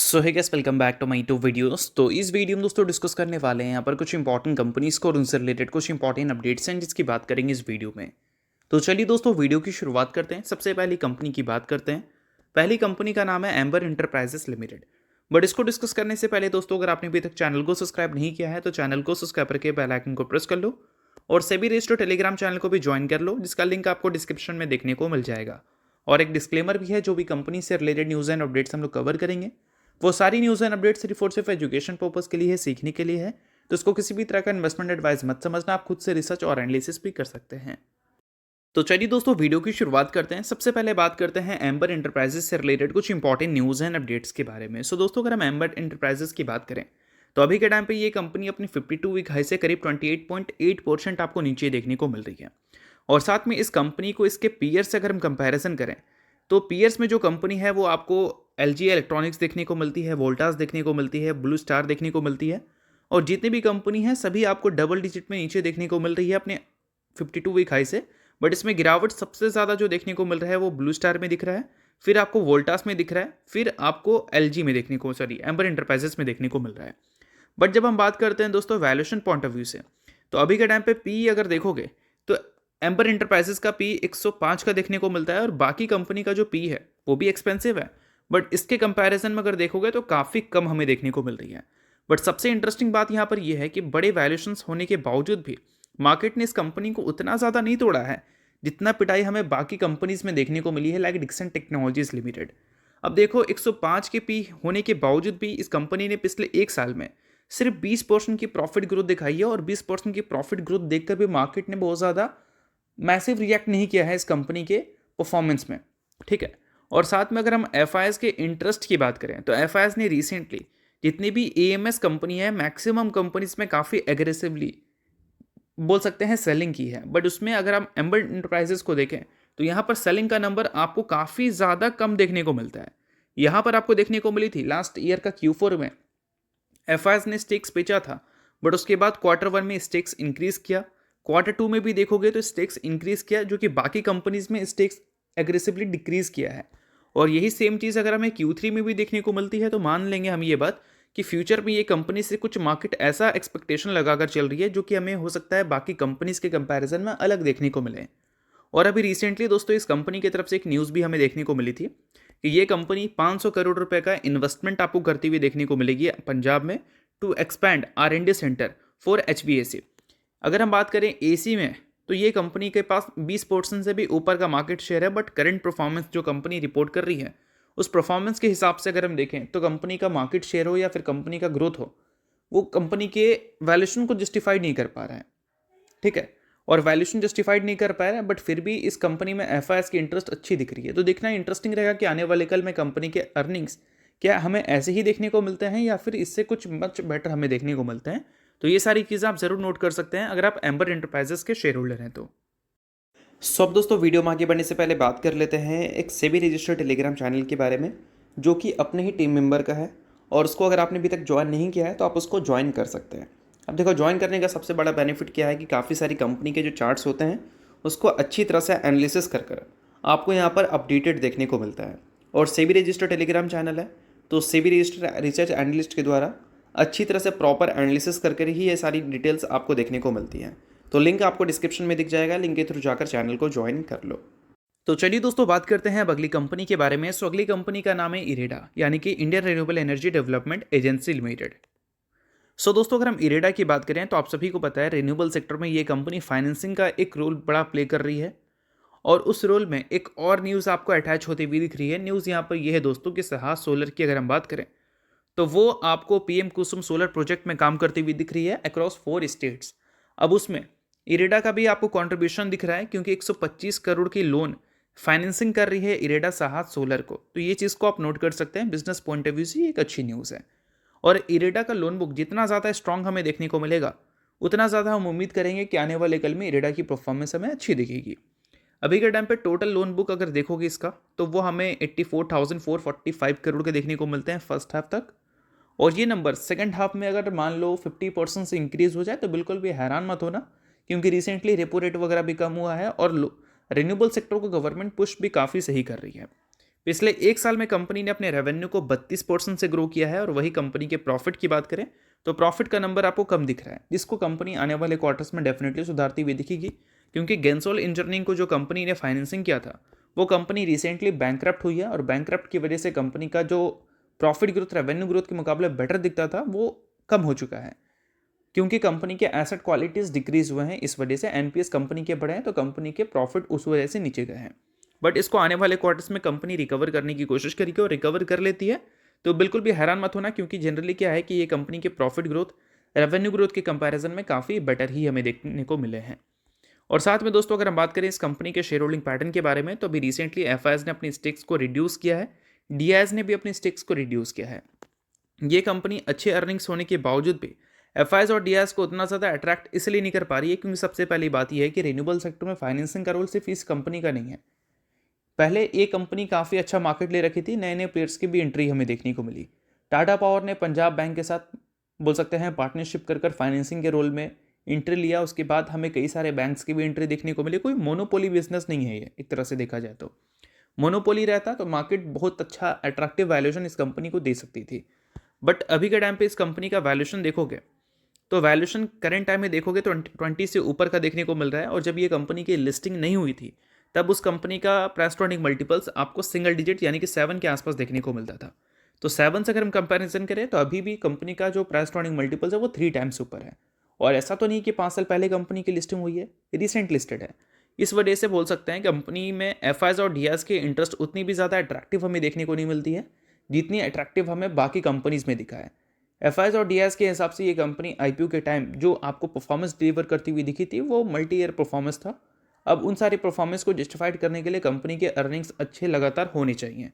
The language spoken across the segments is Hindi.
So hi guys welcome back to my two videos. तो इस वीडियो में दोस्तों डिस्कस करने वाले हैं यहाँ पर कुछ इंपॉर्टेंट कंपनीज को और उनसे रिलेटेड कुछ इंपॉर्टेंट अपडेट्स हैं जिसकी बात करेंगे इस वीडियो में। तो चलिए दोस्तों वीडियो की शुरुआत करते हैं। सबसे पहली कंपनी की बात करते हैं। पहली कंपनी का नाम है एम्बर इंटरप्राइजेस लिमिटेड। बट इसको डिस्कस करने से पहले दोस्तों अगर आपने अभी तक चैनल को सब्सक्राइब नहीं किया है तो चैनल को सब्सक्राइब करके बेल आइकन को प्रेस कर लो और सभी रजिस्टर्ड टेलीग्राम चैनल को भी ज्वाइन कर लो जिसका लिंक आपको डिस्क्रिप्शन में देखने को मिल जाएगा। और एक डिस्क्लेमर भी है, जो भी कंपनी से रिलेटेड न्यूज़ एंड अपडेट्स हम लोग कवर करेंगे वो सारी न्यूज़ एंड अपडेट्स सिर्फ और सिर्फ एजुकेशन पर्पस के लिए है, सीखने के लिए है। तो इसको किसी भी तरह का इन्वेस्टमेंट एडवाइस मत समझना, आप खुद से रिसर्च और एनालिसिस भी कर सकते हैं। तो चलिए दोस्तों वीडियो की शुरुआत करते हैं। सबसे पहले बात करते हैं एम्बर इंटरप्राइजेस से रिलेटेड कुछ इंपॉर्टेंट न्यूज़ एंड अपडेट्स के बारे में। सो दोस्तों अगर हम एम्बर इंटरप्राइजेस की बात करें तो अभी के टाइम पे ये कंपनी अपनी 52 वीक हाई से करीब 28.8% आपको नीचे देखने को मिल रही है। और साथ में इस कंपनी को इसके पीयर्स से अगर हम कंपैरिजन करें तो पीयर्स में जो कंपनी है वो आपको LG इलेक्ट्रॉनिक्स देखने को मिलती है, वोल्टास देखने को मिलती है, ब्लू स्टार देखने को मिलती है। और जितनी भी कंपनी है सभी आपको डबल डिजिट में नीचे देखने को मिल रही है अपने 52 वीक हाई से। बट इसमें गिरावट सबसे ज़्यादा जो देखने को मिल रहा है वो ब्लू स्टार में दिख रहा है, फिर आपको वोल्टास में दिख रहा है, फिर आपको LG में देखने को एम्बर इंटरप्राइजेस में देखने को मिल रहा है। बट जब हम बात करते हैं दोस्तों वैल्यूएशन पॉइंट ऑफ व्यू से तो अभी के टाइम पे पी अगर देखोगे तो एम्बर इंटरप्राइजेस का पी 105 का देखने को मिलता है और बाकी कंपनी का जो पी है वो भी एक्सपेंसिव है। बट इसके कंपैरिजन में अगर देखोगे तो काफ़ी कम हमें देखने को मिल रही है। बट सबसे इंटरेस्टिंग बात यहाँ पर यह है कि बड़े वैल्यूएशंस होने के बावजूद भी मार्केट ने इस कंपनी को उतना ज़्यादा नहीं तोड़ा है जितना पिटाई हमें बाकी कंपनीज में देखने को मिली है, लाइक डिक्सन टेक्नोलॉजीज लिमिटेड। अब देखो 105 के पी होने के बावजूद भी इस कंपनी ने पिछले एक साल में सिर्फ 20% की प्रॉफिट ग्रोथ दिखाई है और 20% की प्रॉफिट ग्रोथ देखकर भी मार्केट ने बहुत ज़्यादा मैसिव रिएक्ट नहीं किया है इस कंपनी के परफॉर्मेंस में। ठीक है। और साथ में अगर हम एफ के इंटरेस्ट की बात करें तो एफ ने रिसेंटली जितनी भी AMS कंपनी है मैक्सिमम कंपनीज में काफ़ी एग्रेसिवली बोल सकते हैं सेलिंग की है। बट उसमें अगर हम एम्बर इंटरप्राइजेस को देखें तो यहाँ पर सेलिंग का नंबर आपको काफ़ी ज़्यादा कम देखने को मिलता है। यहाँ पर आपको देखने को मिली थी लास्ट ईयर का Q4 में एफ ने स्टेक्स बेचा था, बट उसके बाद Q1 में स्टेक्स इंक्रीज किया, Q2 में भी देखोगे तो स्टेक्स इंक्रीज किया, जो कि बाकी कंपनीज में स्टेक्स एग्रेसिवली डिक्रीज किया है। और यही सेम चीज़ अगर हमें Q3 में भी देखने को मिलती है तो मान लेंगे हम ये बात कि फ्यूचर में ये कंपनी से कुछ मार्केट ऐसा एक्सपेक्टेशन लगाकर चल रही है जो कि हमें हो सकता है बाकी कंपनीज के कंपैरिजन में अलग देखने को मिले। और अभी रिसेंटली दोस्तों इस कंपनी की तरफ से एक न्यूज़ भी हमें देखने को मिली थी कि ये कंपनी 500 करोड़ रुपए का इन्वेस्टमेंट आपको करती हुई देखने को मिलेगी पंजाब में to expand R&D centre for HVAC। अगर हम बात करें AC में तो ये कंपनी के पास 20% से भी ऊपर का मार्केट शेयर है। बट करंट परफॉर्मेंस जो कंपनी रिपोर्ट कर रही है उस परफॉर्मेंस के हिसाब से अगर हम देखें तो कंपनी का मार्केट शेयर हो या फिर कंपनी का ग्रोथ हो वो कंपनी के वैल्यूएशन को जस्टिफाइड नहीं कर पा रहा है। ठीक है। और वैल्यूएशन जस्टिफाइड नहीं कर पा रहा है बट फिर भी इस कंपनी में एफ की इंटरेस्ट अच्छी दिख रही है। तो देखना इंटरेस्टिंग रहेगा कि आने वाले कल में कंपनी के अर्निंग्स क्या हमें ऐसे ही देखने को मिलते हैं या फिर इससे कुछ मच बेटर हमें देखने को मिलते हैं। तो ये सारी चीज़ें आप जरूर नोट कर सकते हैं अगर आप एम्बर इंटरप्राइजेस के शेयर होल्डर हैं तो। सो अब दोस्तों वीडियो में आगे बढ़ने से पहले बात कर लेते हैं एक सेबी रजिस्टर्ड टेलीग्राम चैनल के बारे में जो कि अपने ही टीम मेंबर का है और उसको अगर आपने अभी तक ज्वाइन नहीं किया है तो आप उसको ज्वाइन कर सकते हैं। अब देखो ज्वाइन करने का सबसे बड़ा बेनिफिट क्या है कि काफ़ी सारी कंपनी के जो चार्ट्स होते हैं उसको अच्छी तरह से एनालिसिस कर कर आपको यहाँ पर अपडेटेड देखने को मिलता है। और सेबी रजिस्टर्ड टेलीग्राम चैनल है तो सेबी रजिस्टर्ड रिसर्च एनालिस्ट के द्वारा अच्छी तरह से प्रॉपर एनालिसिस करके ही ये सारी डिटेल्स आपको देखने को मिलती हैं। तो लिंक आपको डिस्क्रिप्शन में दिख जाएगा, लिंक के थ्रू जाकर चैनल को ज्वाइन कर लो। तो चलिए दोस्तों बात करते हैं अब अगली कंपनी के बारे में। सो अगली कंपनी का नाम है इरेडा यानी कि Indian renewable energy development agency limited. So दोस्तों अगर हम इरेडा की बात करें तो आप सभी को पता है रिन्यूएबल सेक्टर में ये कंपनी फाइनेंसिंग का एक रोल बड़ा प्ले कर रही है। और उस रोल में एक और न्यूज़ आपको अटैच होती हुई दिख रही है। न्यूज़ यहाँ पर यह है दोस्तों कि सहास सोलर की अगर हम बात करें तो वो आपको PM कुसुम सोलर प्रोजेक्ट में काम करती हुई दिख रही है अक्रॉस 4 स्टेट्स। अब उसमें इरेडा का भी आपको कंट्रीब्यूशन दिख रहा है क्योंकि 125 करोड़ की लोन फाइनेंसिंग कर रही है इरेडा सहास सोलर को। तो ये चीज़ को आप नोट कर सकते हैं, बिजनेस पॉइंट ऑफ व्यू से एक अच्छी न्यूज़ है। और इरेडा का लोन बुक जितना ज़्यादा स्ट्रांग हमें देखने को मिलेगा उतना ज़्यादा हम उम्मीद करेंगे कि आने वाले कल में इरेडा की परफॉर्मेंस हमें अच्छी दिखेगी। अभी के टाइम पे टोटल लोन बुक अगर देखोगे इसका तो वो हमें 84,445 करोड़ के देखने को मिलते हैं फर्स्ट हाफ तक। और ये नंबर सेकंड हाफ में अगर मान लो 50% से इंक्रीज हो जाए तो बिल्कुल भी हैरान मत होना, क्योंकि रिसेंटली रेपो रेट वगैरह भी कम हुआ है और रिन्यूएबल सेक्टर को गवर्नमेंट पुश भी काफ़ी सही कर रही है। पिछले एक साल में कंपनी ने अपने रेवेन्यू को 32% से ग्रो किया है और वही कंपनी के प्रॉफिट की बात करें तो प्रॉफिट का नंबर आपको कम दिख रहा है, जिसको कंपनी आने वाले क्वार्टर्स में डेफिनेटली सुधारती हुई दिखेगी, क्योंकि गेंसोल इंजीनियरिंग को जो कंपनी ने फाइनेंसिंग किया था वो कंपनी रिसेंटली बैंकक्रप्ट हुई है और बैंकक्रप्ट की वजह से कंपनी का जो प्रॉफिट ग्रोथ रेवेन्यू ग्रोथ के मुकाबले बेटर दिखता था वो कम हो चुका है, क्योंकि कंपनी के एसेट क्वालिटीज़ डिक्रीज हुए हैं। इस वजह से एनपीएस कंपनी के बढ़े हैं तो कंपनी के प्रॉफिट उस वजह से नीचे गए हैं। बट इसको आने वाले क्वार्टर्स में कंपनी रिकवर करने की कोशिश करेगी और रिकवर कर लेती है तो बिल्कुल भी हैरान मत होना, क्योंकि जनरली क्या है कि ये कंपनी के प्रॉफिट ग्रोथ रेवेन्यू ग्रोथ के कंपैरिजन में काफ़ी बेटर ही हमें देखने को मिले हैं। और साथ में दोस्तों अगर हम बात करें इस कंपनी के शेयर होल्डिंग पैटर्न के बारे में तो अभी रिसेंटली एफआईएस ने अपनी स्टेक्स को रिड्यूस किया है, डीआईएस ने भी अपनी स्टेक्स को रिड्यूस किया है। ये कंपनी अच्छे अर्निंग्स होने के बावजूद भी एफआईएस और डीआईएस को उतना ज़्यादा अट्रैक्ट इसलिए नहीं कर पा रही है क्योंकि सबसे पहली बात यह है कि रिन्यूएबल सेक्टर में फाइनेंसिंग का रोल सिर्फ इस कंपनी का नहीं है। पहले ये कंपनी काफ़ी अच्छा मार्केट ले रखी थी, नए नए प्लेयर्स की भी एंट्री हमें देखने को मिली। टाटा पावर ने पंजाब बैंक के साथ बोल सकते हैं पार्टनरशिप कर फाइनेंसिंग के रोल में एंट्री लिया। उसके बाद हमें कई सारे बैंक्स की भी एंट्री देखने को मिली। कोई मोनोपोली बिजनेस नहीं है ये, एक तरह से देखा जाए तो मोनोपोली रहता तो मार्केट बहुत अच्छा अट्रैक्टिव वैल्यूएशन इस कंपनी को दे सकती थी। बट अभी के टाइम पे इस कंपनी का वैल्यूएशन देखोगे तो वैल्यूएशन करंट टाइम में देखोगे तो 20 से ऊपर का देखने को मिल रहा है। और जब ये कंपनी की लिस्टिंग नहीं हुई थी तब उस कंपनी का प्राइस टू अर्निंग मल्टीपल्स आपको सिंगल डिजिट यानी कि 7 के आसपास देखने को मिलता था। तो 7 से अगर हम कंपैरिजन करें तो अभी भी कंपनी का जो प्राइस टू अर्निंग मल्टीपल्स है वो 3 टाइम्स ऊपर है। और ऐसा तो नहीं कि 5 साल पहले कंपनी की लिस्टिंग हुई है, रिसेंट लिस्टेड है। इस वजह से बोल सकते हैं कंपनी में एफआईएस और डीआईएस के इंटरेस्ट उतनी भी ज़्यादा अट्रैक्टिव हमें देखने को नहीं मिलती है जितनी अट्रैक्टिव हमें बाकी कंपनीज में दिखा है। एफआईएस और डीआईएस के हिसाब से ये कंपनी आईपीओ के टाइम जो आपको परफॉर्मेंस डिलीवर करती हुई दिखी थी वो मल्टी ईयर परफॉर्मेंस था। अब उन सारी परफॉर्मेंस को जस्टिफाइड करने के लिए कंपनी के अर्निंग्स अच्छे लगातार होने चाहिए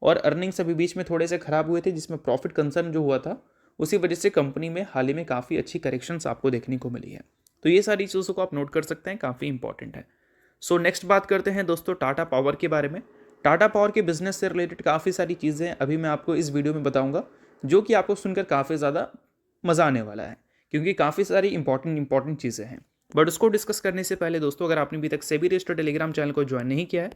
और अर्निंग्स अभी बीच में थोड़े से खराब हुए थे जिसमें प्रॉफिट कंसर्न जो हुआ था उसी वजह से कंपनी में हाल ही में काफ़ी अच्छी करेक्शंस आपको देखने को मिली है। तो ये सारी चीज़ों को आप नोट कर सकते हैं, काफ़ी इंपॉर्टेंट है। सो नेक्स्ट बात करते हैं दोस्तों टाटा पावर के बारे में। टाटा पावर के बिजनेस से रिलेटेड काफ़ी सारी चीज़ें अभी मैं आपको इस वीडियो में बताऊंगा जो कि आपको सुनकर काफ़ी ज़्यादा मज़ा आने वाला है, क्योंकि काफ़ी सारी इंपॉर्टेंट चीज़ें हैं। बट उसको डिस्कस करने से पहले दोस्तों अगर आपने अभी तक सेबी रजिस्टर्ड टेलीग्राम चैनल को ज्वाइन नहीं किया है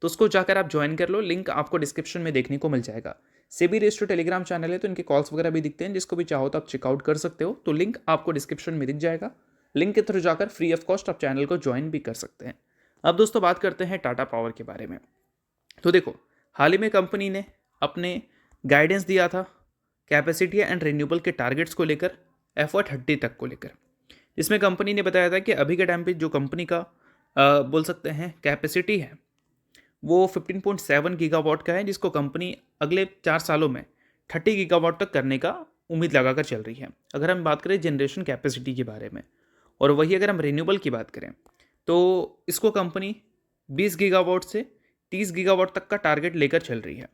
तो उसको जाकर आप ज्वाइन कर लो, लिंक आपको डिस्क्रिप्शन में देखने को मिल जाएगा। सेबी रजिस्टर्ड टेलीग्राम चैनल है तो इनके कॉल्स वगैरह भी दिखते हैं, जिसको भी चाहो तो आप चेकआउट कर सकते हो। तो लिंक आपको डिस्क्रिप्शन में दिख जाएगा, लिंक के थ्रू जाकर फ्री ऑफ कॉस्ट आप चैनल को ज्वाइन भी कर सकते हैं। अब दोस्तों बात करते हैं टाटा पावर के बारे में। तो देखो हाल ही में कंपनी ने अपने गाइडेंस दिया था कैपेसिटी एंड रिन्यूएबल के टारगेट्स को लेकर FY30 तक को लेकर, जिसमें कंपनी ने बताया था कि अभी के टाइम पे जो कंपनी का बोल सकते हैं कैपेसिटी है वो 15.7 गीगावाट का है, जिसको कंपनी अगले 4 सालों में 30 गीगावाट तक करने का उम्मीद लगाकर चल रही है, अगर हम बात करें जनरेशन कैपेसिटी के बारे में। और वही अगर हम रिन्यूएबल की बात करें तो इसको कंपनी 20 गीगावाट से 30 गीगावाट तक का टारगेट लेकर चल रही है।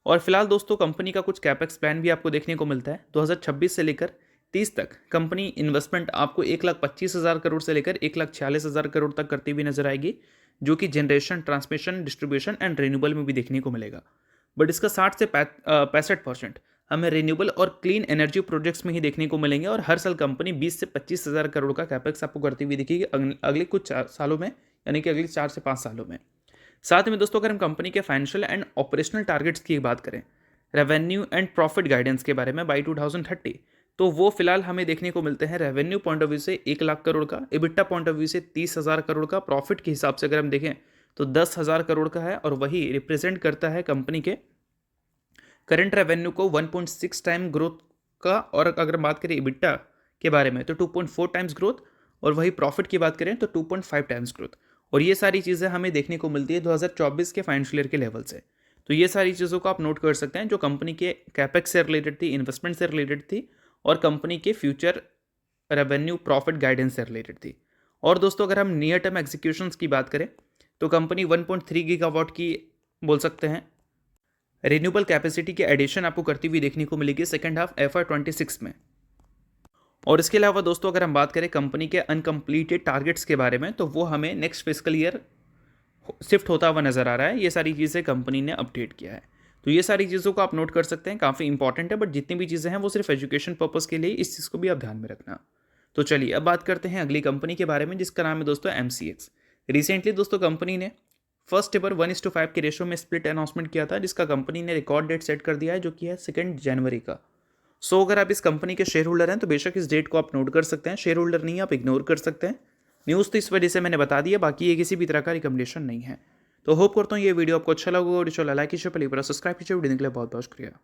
और फिलहाल दोस्तों कंपनी का कुछ कैपेक्स प्लान भी आपको देखने को मिलता है। 2026 से लेकर 30 तक कंपनी इन्वेस्टमेंट आपको 1,25,000 करोड़ से लेकर 1,46,000 करोड़ तक करती हुई नजर आएगी, जो कि generation, transmission, distribution and renewable में भी देखने को मिलेगा। बट इसका 60 से 65% हमें रिन्यूएबल और क्लीन एनर्जी प्रोजेक्ट्स में ही देखने को मिलेंगे। और हर साल कंपनी 20 से 25,000 करोड़ का कैपेक्स आपको करती हुई दिखेगी अगले कुछ सालों में, यानी कि अगले 4 से 5 सालों में। साथ में दोस्तों अगर हम कंपनी के फाइनेंशियल एंड ऑपरेशनल टारगेट्स की बात करें, रेवेन्यू एंड प्रॉफिट गाइडेंस के बारे में बाई 2030, तो वो फिलहाल हमें देखने को मिलते हैं रेवेन्यू पॉइंट ऑफ व्यू से 1 लाख करोड़ का, EBITDA पॉइंट ऑफ व्यू से 30,000 करोड़ का, प्रॉफिट के हिसाब से अगर हम देखें तो 10,000 करोड़ का है। और वही रिप्रेजेंट करता है कंपनी के करंट रेवेन्यू को 1.6 टाइम ग्रोथ का। और अगर बात करें EBITDA के बारे में तो 2.4 टाइम्स ग्रोथ, और वही प्रॉफिट की बात करें तो 2.5 टाइम्स ग्रोथ। और ये सारी चीज़ें हमें देखने को मिलती है 2024 के फाइनेंशियल ईयर के लेवल से। तो ये सारी चीज़ों को आप नोट कर सकते हैं जो कंपनी के कैपेक्स से रिलेटेड थी, इन्वेस्टमेंट से रिलेटेड थी और कंपनी के फ्यूचर रेवेन्यू प्रॉफिट गाइडेंस से रिलेटेड थी। और दोस्तों अगर हम नियर टर्म एग्जीक्यूशंस की बात करें तो कंपनी 1.3 गीगावाट की बोल सकते हैं रिन्यूएबल कैपेसिटी के एडिशन आपको करती हुई देखने को मिलेगी सेकेंड हाफ FY26 में। और इसके अलावा दोस्तों अगर हम बात करें कंपनी के अनकम्प्लीटेड टारगेट्स के बारे में तो वो हमें नेक्स्ट फिस्कल ईयर शिफ्ट होता हुआ नजर आ रहा है। ये सारी चीज़ें कंपनी ने अपडेट किया है। तो ये सारी चीज़ों को आप नोट कर सकते हैं, काफ़ी इंपॉर्टेंट है। बट जितनी भी चीज़ें हैं वो सिर्फ एजुकेशन पर्पज़ के लिए, इस चीज़ को भी आप ध्यान में रखना। तो चलिए अब बात करते हैं अगली कंपनी के बारे में जिसका नाम है दोस्तों MCX। रिसेंटली दोस्तों कंपनी ने फर्स्ट एवर 1:5 के रेशो में स्प्लिट अनाउंसमेंट किया था, जिसका कंपनी ने रिकॉर्ड डेट सेट कर दिया है, जो कि है 2 जनवरी का। सो अगर आप इस कंपनी के शेयर होल्डर हैं तो बेशक इस डेट को आप नोट कर सकते हैं, शेयर होल्डर नहीं आप इग्नोर कर सकते हैं। न्यूज़ तो इस वजह से मैंने बता दिया, बाकी ये किसी भी तरह का रिकमेंडेशन नहीं है। तो होप करता हूँ ये वीडियो आपको अच्छा लगा। वीडियो लाइक कीजिए, पहले सब्सक्राइब कीजिए। वीडियो के लिए बहुत बहुत शुक्रिया।